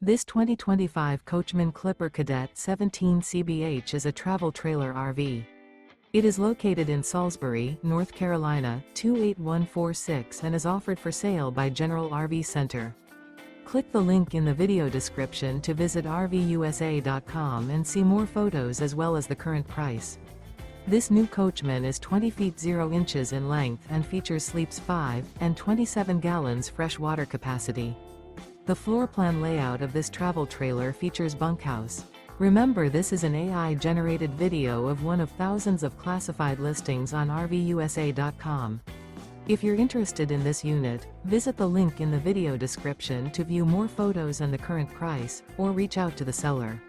This 2025 Coachmen Clipper Cadet 17 CBH is a travel trailer RV. It is located in Salisbury, North Carolina, 28146 and is offered for sale by General RV Center. Click the link in the video description to visit RVUSA.com and see more photos as well as the current price. This new Coachmen is 20 feet 0 inches in length and features sleeps 5 and 27 gallons fresh water capacity. The floor plan layout of this travel trailer features bunkhouse. Remember, this is an AI-generated video of one of thousands of classified listings on RVUSA.com. If you're interested in this unit, visit the link in the video description to view more photos and the current price, or reach out to the seller.